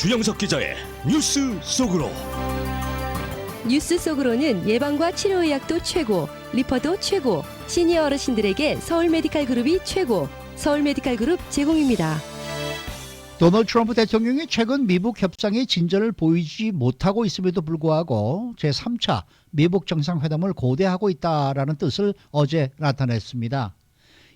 주영석 기자의 뉴스 속으로. 뉴스 속으로는 예방과 치료의학도 최고, 리퍼도 최고, 시니어 어르신들에게 서울 메디칼 그룹이 최고, 서울 메디칼 그룹 제공입니다. 도널드 트럼프 대통령이 최근 미북 협상의 진전을 보이지 못하고 있음에도 불구하고 제3차 미북 정상회담을 고대하고 있다라는 뜻을 어제 나타냈습니다.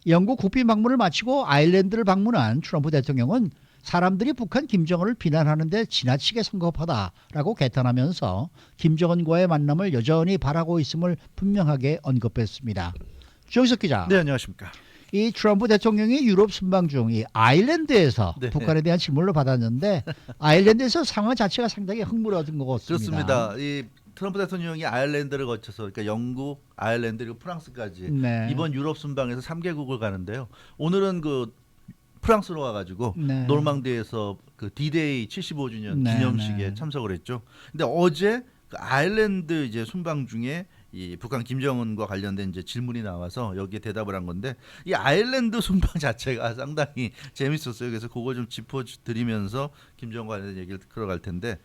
영국 국빈 방문을 마치고 아일랜드를 방문한 트럼프 대통령은 사람들이 북한 김정은을 비난하는데 지나치게 성급하다라고 개탄하면서 김정은과의 만남을 여전히 바라고 있음을 분명하게 언급했습니다. 조희석 기자. 네, 안녕하십니까. 이 트럼프 대통령이 유럽 순방 중 이 아일랜드에서 네. 북한에 대한 질문을 받았는데 아일랜드에서 상황 자체가 상당히 흥분을 얻은 것 같습니다. 그렇습니다. 이 트럼프 대통령이 아일랜드를 거쳐서 그러니까 영국, 아일랜드 그리고 프랑스까지 네. 이번 유럽 순방에서 3개국을 가는데요. 오늘은 그 프랑스로 가가지고 네. 노르망디에서 그 D-Day 75주년 네, 기념식에 네. 참석을 했죠. 근데 어제 그 아일랜드 이제 순방 중에 이 북한 김정은과 관련된 이제 질문이 나와서 여기에 대답을 한 건데 이 아일랜드 순방 자체가 상당히 재밌었어요. 그래서 그거 좀 짚어드리면서 김정은과 관련된 얘기를 들어갈 텐데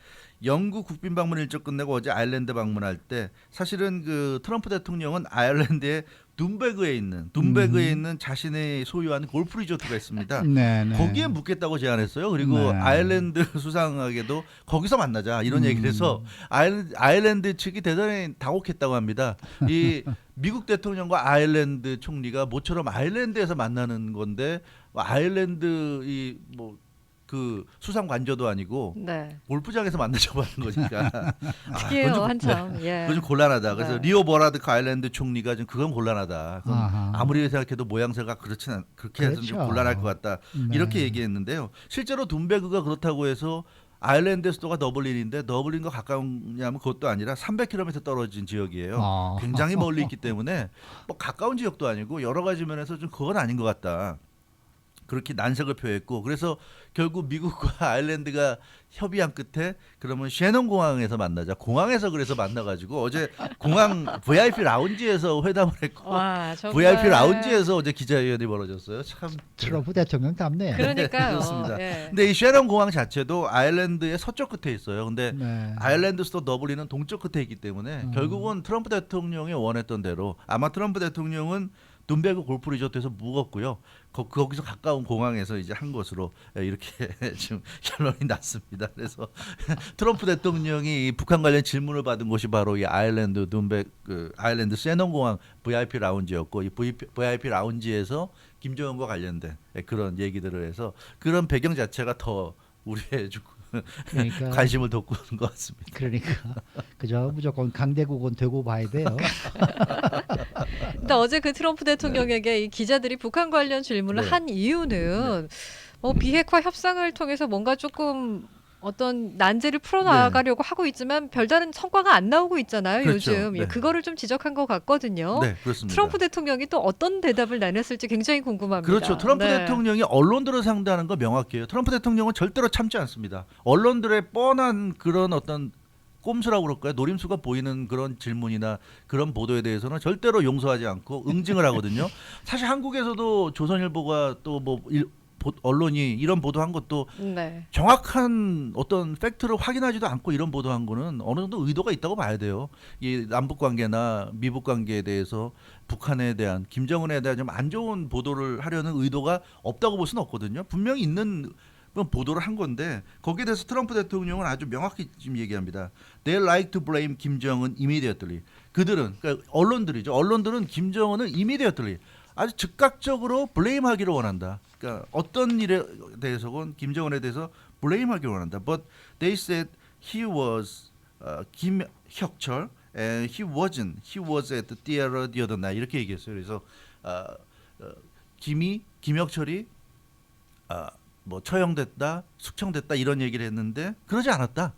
영국 국빈 방문 일정 끝내고 어제 아일랜드 방문할 때 사실은 그 트럼프 대통령은 아일랜드의 둔베그에 있는 자신의 소유한 골프 리조트가 있습니다. 네, 네. 거기에 묵겠다고 제안했어요. 그리고 네. 아일랜드 수상에게도 거기서 만나자 이런 얘기를 해서 아일랜드 측이 대단히 당혹했다고 합니다. 이 미국 대통령과 아일랜드 총리가 모처럼 아일랜드에서 만나는 건데 아일랜드 이 뭐 그 수상 관저도 아니고 네. 골프장에서 만나자고 하는 거니까 특이해요, 그건 좀- 한참. 예. 그건 좀 곤란하다. 그래서 네. 리오 버라드크 아일랜드 총리가 좀 그건 곤란하다. 그건 아하. 아무리 생각해도 모양새가 그렇게 해서 좀 그렇죠. 곤란할 것 같다. 네. 이렇게 얘기했는데요. 실제로 둔베그가 그렇다고 해서 아일랜드 수도가 더블린인데 더블린과 가까우냐면 그것도 아니라 300km 떨어진 지역이에요. 아. 굉장히 멀리 있기 때문에 뭐 가까운 지역도 아니고 여러 가지 면에서 좀 그건 아닌 것 같다. 그렇게 난색을 표했고 그래서 결국 미국과 아일랜드가 협의한 끝에 그러면 셰넌 공항에서 만나자. 공항에서 그래서 만나가지고 어제 공항 VIP 라운지에서 회담을 했고 와, 정말. VIP 라운지에서 어제 기자회견이 벌어졌어요. 참 트럼프 대통령 답네요. 그러니까요. 그렇습니다. 예. 근데 이 셰넌 공항 자체도 아일랜드의 서쪽 끝에 있어요. 근데 네. 아일랜드 수도 더블린은 동쪽 끝에 있기 때문에 결국은 트럼프 대통령이 원했던 대로 아마 트럼프 대통령은 둔베그 골프 리조트에서 묵었고요. 거기서 가까운 공항에서 이제 한 것으로 이렇게 지금 결론이 났습니다. 그래서 트럼프 대통령이 북한 관련 질문을 받은 곳이 바로 이 아일랜드 아일랜드 셰넌 공항 VIP 라운지였고 이 VIP 라운지에서 김정은과 관련된 그런 얘기들을 해서 그런 배경 자체가 더 우리의 그러니까 관심을 돋구는 것 같습니다. 그러니까 그저 무조건 강대국은 되고 봐야 돼요. 근데 어제 그 트럼프 대통령에게 이 기자들이 북한 관련 질문을 네. 한 이유는 뭐 비핵화 협상을 통해서 뭔가 조금 어떤 난제를 풀어나가려고 하고 있지만 별다른 성과가 안 나오고 있잖아요. 그렇죠. 요즘. 예, 네. 그거를 좀 지적한 것 같거든요. 네, 그렇습니다. 트럼프 대통령이 또 어떤 대답을 내놨을지 굉장히 궁금합니다. 그렇죠. 트럼프 네. 대통령이 언론들을 상대하는 거 명확해요. 트럼프 대통령은 절대로 참지 않습니다. 언론들의 뻔한 그런 어떤 꼼수라고 그럴까요? 노림수가 보이는 그런 질문이나 그런 보도에 대해서는 절대로 용서하지 않고 응징을 하거든요. 사실 한국에서도 조선일보가 또 뭐 언론이 이런 보도한 것도 네. 정확한 어떤 팩트를 확인하지도 않고 이런 보도한 거는 어느 정도 의도가 있다고 봐야 돼요. 이 남북 관계나 미북 관계에 대해서 북한에 대한 김정은에 대한 좀 안 좋은 보도를 하려는 의도가 없다고 볼 수는 없거든요. 분명히 있는 보도를 한 건데 거기에 대해서 트럼프 대통령은 아주 명확히 지금 얘기합니다. They like to blame 김정은 immediately. 그들은 그러니까 언론들이죠. 언론들은 김정은을 immediately 아주 즉각적으로 블레임하기를 원한다. 그러니까 어떤 일에 대해서건 김정은에 대해서 블레임하기를 원한다. But they said he was 김혁철 and he wasn't. He was at the theater the other night. 이렇게 얘기했어요. 그래서 김혁철이 뭐 처형됐다, 숙청됐다 이런 얘기를 했는데 그러지 않았다.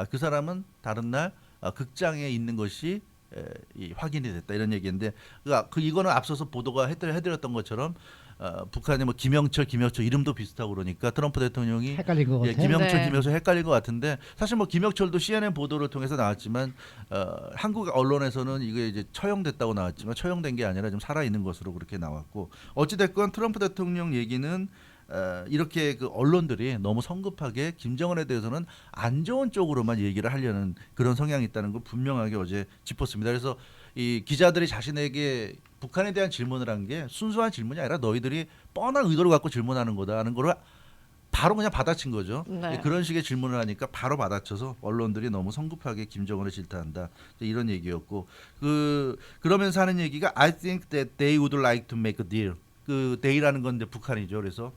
그 사람은 다른 날 극장에 있는 것이 확인이 됐다 이런 얘기인데 이거는 앞서서 보도가 해드렸던 것처럼 북한의 뭐 김영철 이름도 비슷하고 그러니까 트럼프 대통령이 헷갈린 것 같아요. 김영철 네. 김영철 헷갈린 것 같은데 사실 뭐 김영철도 CNN 보도를 통해서 나왔지만 한국 언론에서는 이게 이제 처형됐다고 나왔지만 처형된 게 아니라 좀 살아 있는 것으로 그렇게 나왔고 어찌 됐건 트럼프 대통령 얘기는 이렇게 그 언론들이 너무 성급하게 김정은에 대해서는 안 좋은 쪽으로만 얘기를 하려는 그런 성향이 있다는 걸 분명하게 어제 짚었습니다. 그래서 이 기자들이 자신에게 북한에 대한 질문을 한 게 순수한 질문이 아니라 너희들이 뻔한 의도를 갖고 질문하는 거다 하는 거를 바로 그냥 받아친 거죠. 네. 그런 식의 질문을 하니까 바로 받아쳐서 언론들이 너무 성급하게 김정은을 질타한다. 이런 얘기였고 그러면서 하는 얘기가 I think that they would like to make a deal. 그 they라는 건데 북한이죠. 그래서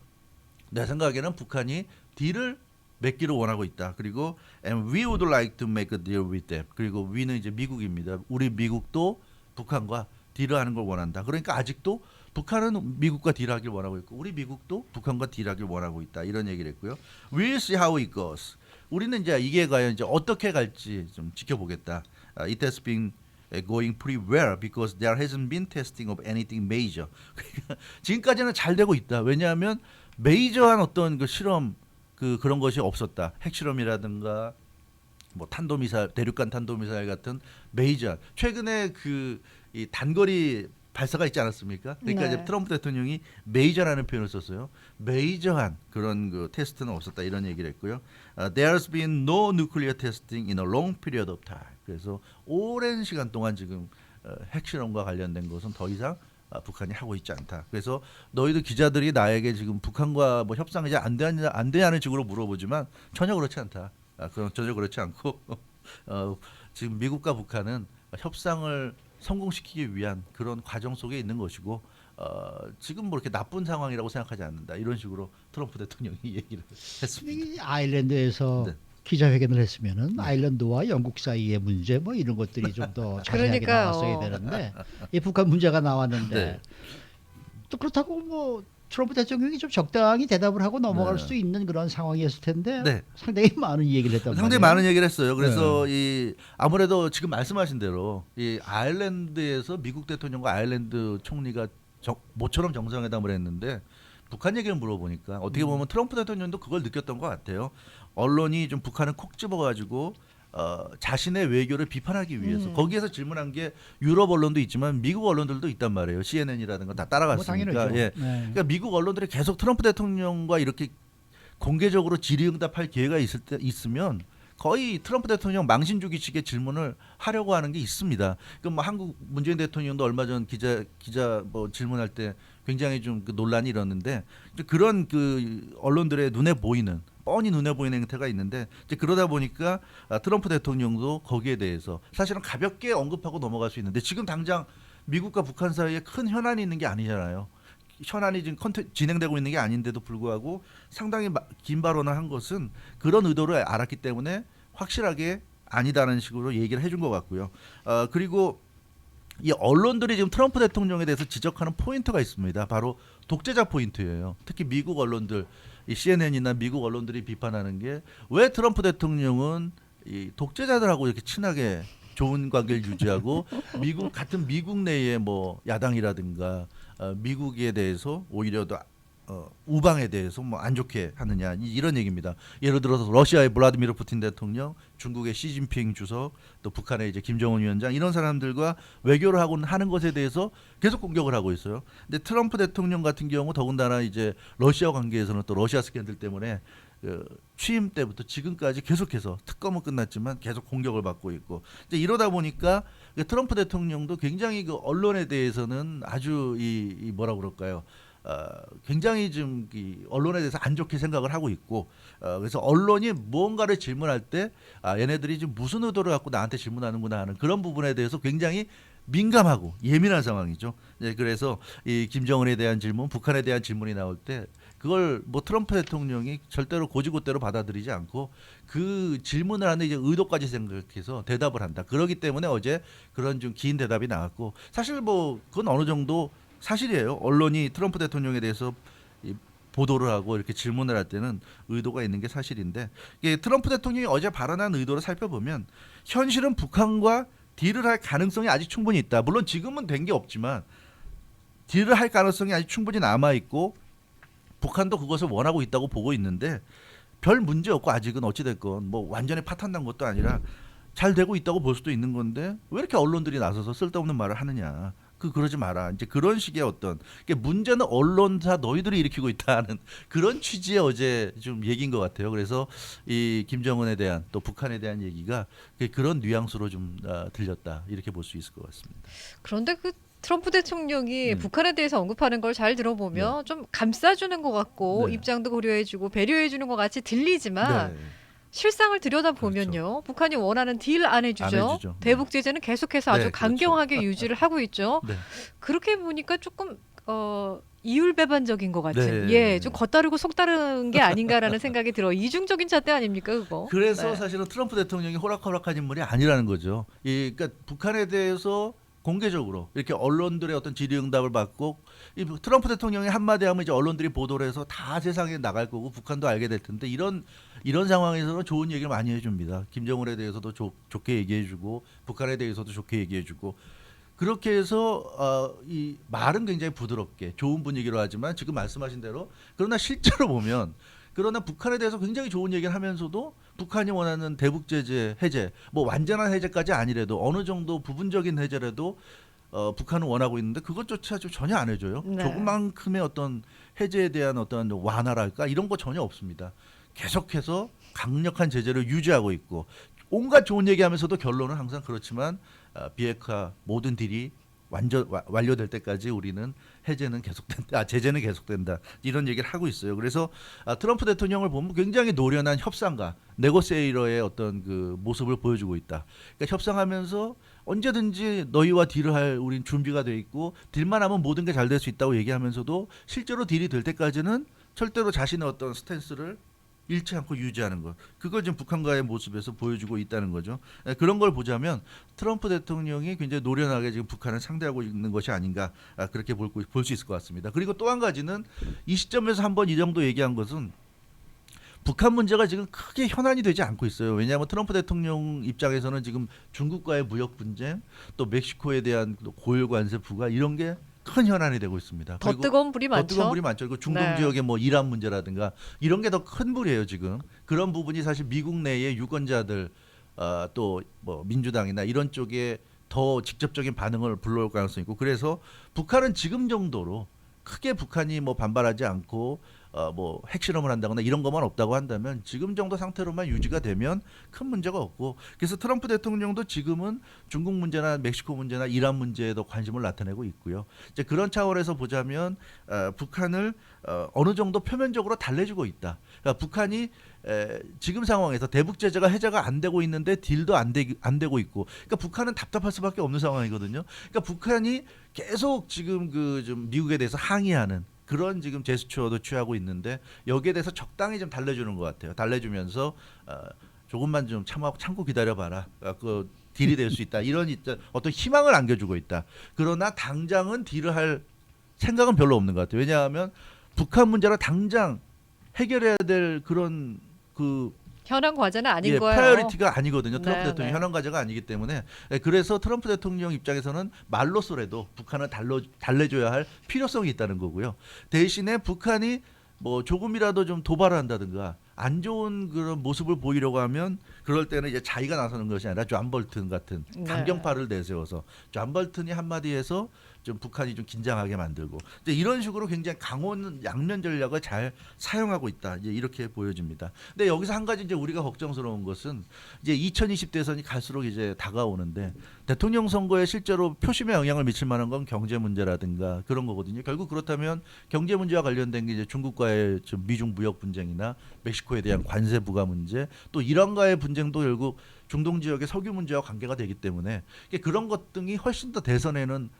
내 생각에는 북한이 딜을 맺기를 원하고 있다. 그리고 and we would like to make a deal with them. 그리고 we는 이제 미국입니다. 우리 미국도 북한과 딜을 하는 걸 원한다. 그러니까 아직도 북한은 미국과 딜하길 원하고 있고 우리 미국도 북한과 딜하길 원하고 있다. 이런 얘기를 했고요. We'll see how it goes. 우리는 이제 이게 과연 이제 어떻게 갈지 좀 지켜보겠다. It has been going pretty well because there hasn't been testing of anything major. 지금까지는 잘 되고 있다. 왜냐하면 메이저한 어떤 그 실험 그런 것이 없었다. 핵실험이라든가 뭐 탄도미사일, 대륙간 탄도미사일 같은 메이저. 최근에 이 단거리 발사가 있지 않았습니까? 그러니까 네. 이제 트럼프 대통령이 메이저라는 표현을 썼어요. 메이저한 그런 그 테스트는 없었다 이런 얘기를 했고요. There's been no nuclear testing in a long period of time. 그래서 오랜 시간 동안 지금 핵실험과 관련된 것은 더 이상 북한이 하고 있지 않다. 그래서 너희들 기자들이 나에게 지금 북한과 뭐 협상이 이제 안 되냐는 식으로 물어보지만 전혀 그렇지 않다. 전혀 그렇지 않고 지금 미국과 북한은 협상을 성공시키기 위한 그런 과정 속에 있는 것이고 지금 뭐 이렇게 나쁜 상황이라고 생각하지 않는다. 이런 식으로 트럼프 대통령이 얘기를 했습니다. 이 아일랜드에서 네. 기자회견을 했으면은 아일랜드와 영국 사이의 문제 뭐 이런 것들이 좀 더 자세하게 그러니까요. 나왔어야 되는데 이 북한 문제가 나왔는데 네. 또 그렇다고 뭐 트럼프 대통령이 좀 적당히 대답을 하고 넘어갈 네. 수도 있는 그런 상황이었을 텐데 네. 상당히 많은 얘기를 했단 상당히 말이에요. 많은 얘기를 했어요. 그래서 이 아무래도 지금 말씀하신 대로 이 아일랜드에서 미국 대통령과 아일랜드 총리가 모처럼 정상회담을 했는데 북한 얘기를 물어보니까 어떻게 보면 트럼프 대통령도 그걸 느꼈던 것 같아요. 언론이 좀 북한을 콕 집어가지고 자신의 외교를 비판하기 위해서 거기에서 질문한 게 유럽 언론도 있지만 미국 언론들도 있단 말이에요. CNN이라든가 다 뭐 따라갔으니까. 당연하죠. 예. 네. 그러니까 미국 언론들이 계속 트럼프 대통령과 이렇게 공개적으로 질의응답할 기회가 있으면 거의 트럼프 대통령 망신 주기식의 질문을 하려고 하는 게 있습니다. 그럼 뭐 한국 문재인 대통령도 얼마 전 기자 뭐 질문할 때 굉장히 좀 그 논란이 일었는데 그런 그 언론들의 뻔히 눈에 보이는 행태가 있는데 이제 그러다 보니까 트럼프 대통령도 거기에 대해서 사실은 가볍게 언급하고 넘어갈 수 있는데 지금 당장 미국과 북한 사이에 큰 현안이 있는 게 아니잖아요. 현안이 지금 진행되고 있는 게 아닌데도 불구하고 상당히 긴 발언을 한 것은 그런 의도를 알았기 때문에 확실하게 아니다라는 식으로 얘기를 해준 것 같고요. 그리고 이 언론들이 지금 트럼프 대통령에 대해서 지적하는 포인트가 있습니다. 바로 독재자 포인트예요. 특히 미국 언론들, 이 CNN이나 미국 언론들이 비판하는 게 왜 트럼프 대통령은 이 독재자들하고 이렇게 친하게 좋은 관계를 유지하고 미국 내에 뭐 야당이라든가 미국에 대해서 오히려 더 우방에 대해서 뭐 안 좋게 하느냐 이런 얘기입니다. 예를 들어서 러시아의 블라디미르 푸틴 대통령, 중국의 시진핑 주석, 또 북한의 이제 김정은 위원장 이런 사람들과 외교를 하는 것에 대해서 계속 공격을 하고 있어요. 근데 트럼프 대통령 같은 경우 더군다나 이제 러시아 관계에서는 또 러시아 스캔들 때문에 취임 때부터 지금까지 계속해서 특검은 끝났지만 계속 공격을 받고 있고 이제 이러다 보니까 트럼프 대통령도 굉장히 그 언론에 대해서는 아주 이 뭐라 그럴까요? 굉장히 좀 언론에 대해서 안 좋게 생각을 하고 있고 그래서 언론이 무언가를 질문할 때 얘네들이 지금 무슨 의도를 갖고 나한테 질문하는구나 하는 그런 부분에 대해서 굉장히 민감하고 예민한 상황이죠. 네, 그래서 이 김정은에 대한 질문, 북한에 대한 질문이 나올 때 그걸 뭐 트럼프 대통령이 절대로 고지고대로 받아들이지 않고 그 질문을 하는 이제 의도까지 생각해서 대답을 한다. 그렇기 때문에 어제 그런 좀 긴 대답이 나왔고 사실 뭐 그건 어느 정도 사실이에요. 언론이 트럼프 대통령에 대해서 보도를 하고 이렇게 질문을 할 때는 의도가 있는 게 사실인데 이게 트럼프 대통령이 어제 발언한 의도를 살펴보면 현실은 북한과 딜을 할 가능성이 아직 충분히 있다. 물론 지금은 된 게 없지만 딜을 할 가능성이 아직 충분히 남아 있고 북한도 그것을 원하고 있다고 보고 있는데 별 문제 없고 아직은 어찌 됐건 뭐 완전히 파탄난 것도 아니라 잘 되고 있다고 볼 수도 있는 건데 왜 이렇게 언론들이 나서서 쓸데없는 말을 하느냐. 그러지 마라. 이제 그런 식의 어떤 문제는 언론사 너희들이 일으키고 있다는 그런 취지의 어제 좀 얘기인 것 같아요. 그래서 이 김정은에 대한 또 북한에 대한 얘기가 그런 뉘앙스로 좀 들렸다 이렇게 볼 수 있을 것 같습니다. 그런데 그 트럼프 대통령이 음. 북한에 대해서 언급하는 걸 잘 들어보면 좀 감싸주는 것 같고 네. 입장도 고려해주고 배려해주는 것 같이 들리지만 네. 실상을 들여다보면요. 북한이 원하는 딜 안 해주죠. 안 해주죠. 대북 제재는 계속해서 아주 네, 그렇죠. 강경하게 유지를 하고 있죠. 네. 그렇게 보니까 조금 이율배반적인 것 같은, 네. 예, 좀 겉다르고 속다른 게 아닌가라는 생각이 들어. 이중적인 잣대 아닙니까, 그거? 그래서 네. 사실은 트럼프 대통령이 호락호락한 인물이 아니라는 거죠. 그러니까 북한에 대해서 공개적으로 이렇게 언론들의 어떤 질의응답을 받고 이 트럼프 대통령이 한마디 하면 이제 언론들이 보도를 해서 다 세상에 나갈 거고 북한도 알게 될 텐데 이런 상황에서는 좋은 얘기를 많이 해줍니다. 김정은에 대해서도 좋게 얘기해주고 북한에 대해서도 좋게 얘기해주고 그렇게 해서 이 말은 굉장히 부드럽게 좋은 분위기로 하지만 지금 말씀하신 대로 그러나 실제로 보면 그러나 북한에 대해서 굉장히 좋은 얘기를 하면서도 북한이 원하는 대북 제재 해제 뭐 완전한 해제까지 아니래도 어느 정도 부분적인 해제라도 북한은 원하고 있는데 그것조차 전혀 안 해줘요. 네. 조금만큼의 어떤 해제에 대한 어떤 완화랄까 이런 거 전혀 없습니다. 계속해서 강력한 제재를 유지하고 있고 온갖 좋은 얘기하면서도 결론은 항상 그렇지만 비핵화 모든 딜이 완료될 때까지 우리는 해제는 계속된다, 제재는 계속된다 이런 얘기를 하고 있어요. 그래서 트럼프 대통령을 보면 굉장히 노련한 협상가, 네고세이러의 어떤 그 모습을 보여주고 있다. 그러니까 협상하면서 언제든지 너희와 딜을 할 우린 준비가 돼 있고 딜만 하면 모든 게 잘 될 수 있다고 얘기하면서도 실제로 딜이 될 때까지는 절대로 자신의 어떤 스탠스를 잃지 않고 유지하는 것. 그걸 지금 북한과의 모습에서 보여주고 있다는 거죠. 그런 걸 보자면 트럼프 대통령이 굉장히 노련하게 지금 북한을 상대하고 있는 것이 아닌가 그렇게 볼 수 있을 것 같습니다. 그리고 또 한 가지는 이 시점에서 한번 이 정도 얘기한 것은 북한 문제가 지금 크게 현안이 되지 않고 있어요. 왜냐하면 트럼프 대통령 입장에서는 지금 중국과의 무역 분쟁, 또 멕시코에 대한 고율 관세 부과 이런 게 큰 현안이 되고 있습니다. 더 뜨거운 불이 많죠. 더 뜨거운 불이 많죠. 그리고 중동 네. 지역의 뭐 이란 문제라든가 이런 게 더 큰 불이에요 지금. 그런 부분이 사실 미국 내의 유권자들 또 뭐 민주당이나 이런 쪽에 더 직접적인 반응을 불러올 가능성이 있고 그래서 북한은 지금 정도로 크게 북한이 뭐 반발하지 않고 뭐 핵실험을 한다거나 이런 것만 없다고 한다면 지금 정도 상태로만 유지가 되면 큰 문제가 없고 그래서 트럼프 대통령도 지금은 중국 문제나 멕시코 문제나 이란 문제에도 관심을 나타내고 있고요. 이제 그런 차원에서 보자면 북한을 어느 정도 표면적으로 달래주고 있다. 그러니까 북한이 지금 상황에서 대북 제재가 해제가 안 되고 있는데 딜도 안 되고 있고 그러니까 북한은 답답할 수밖에 없는 상황이거든요. 그러니까 북한이 계속 지금 그 좀 미국에 대해서 항의하는 그런 지금 제스처도 취하고 있는데 여기에 대해서 적당히 좀 달래주는 것 같아요. 달래주면서 조금만 좀 참고 기다려봐라. 그 딜이 될 수 있다. 이런 어떤 희망을 안겨주고 있다. 그러나 당장은 딜을 할 생각은 별로 없는 것 같아요. 왜냐하면 북한 문제를 당장 해결해야 될 그런 그 현안 과제는 아닌 거예요. 프라이어리티가 아니거든요. 트럼프 네, 대통령 네. 현안 과제가 아니기 때문에 그래서 트럼프 대통령 입장에서는 말로서라도 북한을 달래줘야 할 필요성이 있다는 거고요. 대신에 북한이 뭐 조금이라도 좀 도발을 한다든가 안 좋은 그런 모습을 보이려고 하면 그럴 때는 이제 자기가 나서는 것이 아니라 존 볼튼 같은 네. 강경파를 내세워서 존 볼튼이 한마디 해서 좀 북한이 좀 긴장하게 만들고 이제 이런 식으로 굉장히 강원 양면 전략을 잘 사용하고 있다. 이제 이렇게 보여집니다. 근데 여기서 한 가지 이제 우리가 걱정스러운 것은 이제 2020 대선이 갈수록 이제 다가오는데 대통령 선거에 실제로 표심에 영향을 미칠 만한 건 경제 문제라든가 그런 거거든요. 결국 그렇다면 경제 문제와 관련된 게 이제 중국과의 좀 미중 무역 분쟁이나 멕시코에 대한 관세 부과 문제, 또 이란과의 분쟁도 결국 중동 지역의 석유 문제와 관계가 되기 때문에 그런 것 등이 훨씬 더 대선에는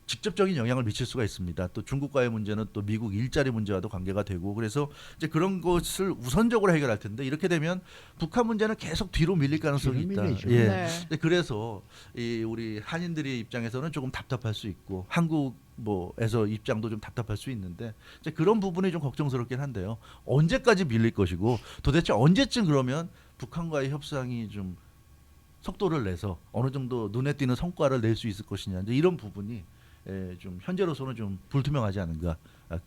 직접적인 영향을 미칠 수가 있습니다. 또 중국과의 문제는 또 미국 일자리 문제와도 관계가 되고 그래서 이제 그런 것을 우선적으로 해결할 텐데 이렇게 되면 북한 문제는 계속 뒤로 밀릴 가능성이 뒤로 있다. 밀리죠. 예. 네. 그래서 이 우리 한인들의 입장에서는 조금 답답할 수 있고 한국 뭐에서 입장도 좀 답답할 수 있는데 이제 그런 부분이 좀 걱정스럽긴 한데요. 언제까지 밀릴 것이고 도대체 언제쯤 그러면 북한과의 협상이 좀 속도를 내서 어느 정도 눈에 띄는 성과를 낼 수 있을 것이냐 이제 이런 부분이 좀 현재로서는 좀 불투명하지 않은가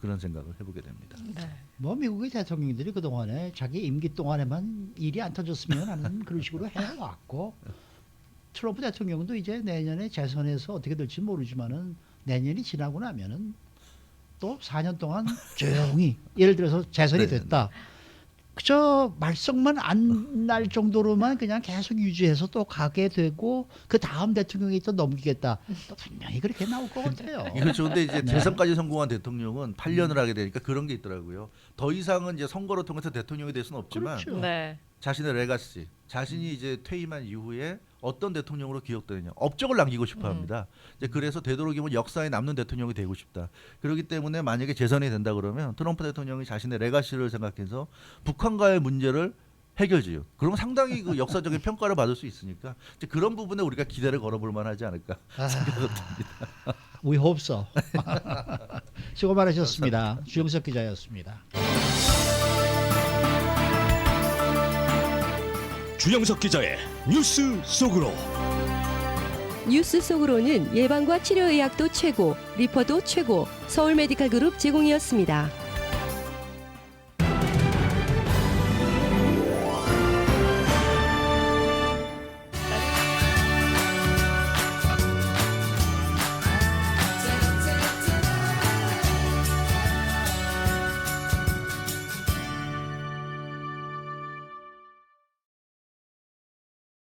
그런 생각을 해보게 됩니다. 네. 뭐 미국의 대통령들이 그동안에 자기 임기 동안에만 일이 안 터졌으면 하는 그런 식으로 해왔고 트럼프 대통령도 이제 내년에 재선에서 어떻게 될지 모르지만은 내년이 지나고 나면은 또 4년 동안 조용히 예를 들어서 재선이 네. 됐다. 그저 말썽만 안 날 정도로만 그냥 계속 유지해서 또 가게 되고 그 다음 대통령이 또 넘기겠다. 또 분명히 그렇게 나올 것 같아요. 그렇죠. 근데 이제 네. 재선까지 성공한 대통령은 8년을 하게 되니까 그런 게 있더라고요. 더 이상은 이제 선거를 통해서 대통령이 될 수는 없지만 그렇죠. 네. 자신의 레가시, 자신이 이제 퇴임한 이후에 어떤 대통령으로 기억되느냐, 업적을 남기고 싶어합니다. 이제 그래서 되도록이면 역사에 남는 대통령이 되고 싶다. 그렇기 때문에 만약에 재선이 된다 그러면 트럼프 대통령이 자신의 레가시를 생각해서 북한과의 문제를 해결지요. 그러면 상당히 그 역사적인 평가를 받을 수 있으니까 이제 그런 부분에 우리가 기대를 걸어볼 만하지 않을까. We hope so. 수고 많으셨습니다. 주영석 기자였습니다. 주영석 기자의 뉴스 속으로. 뉴스 속으로는 예방과 치료 의학도 최고, 리퍼도 최고, 서울 메디칼 그룹 제공이었습니다.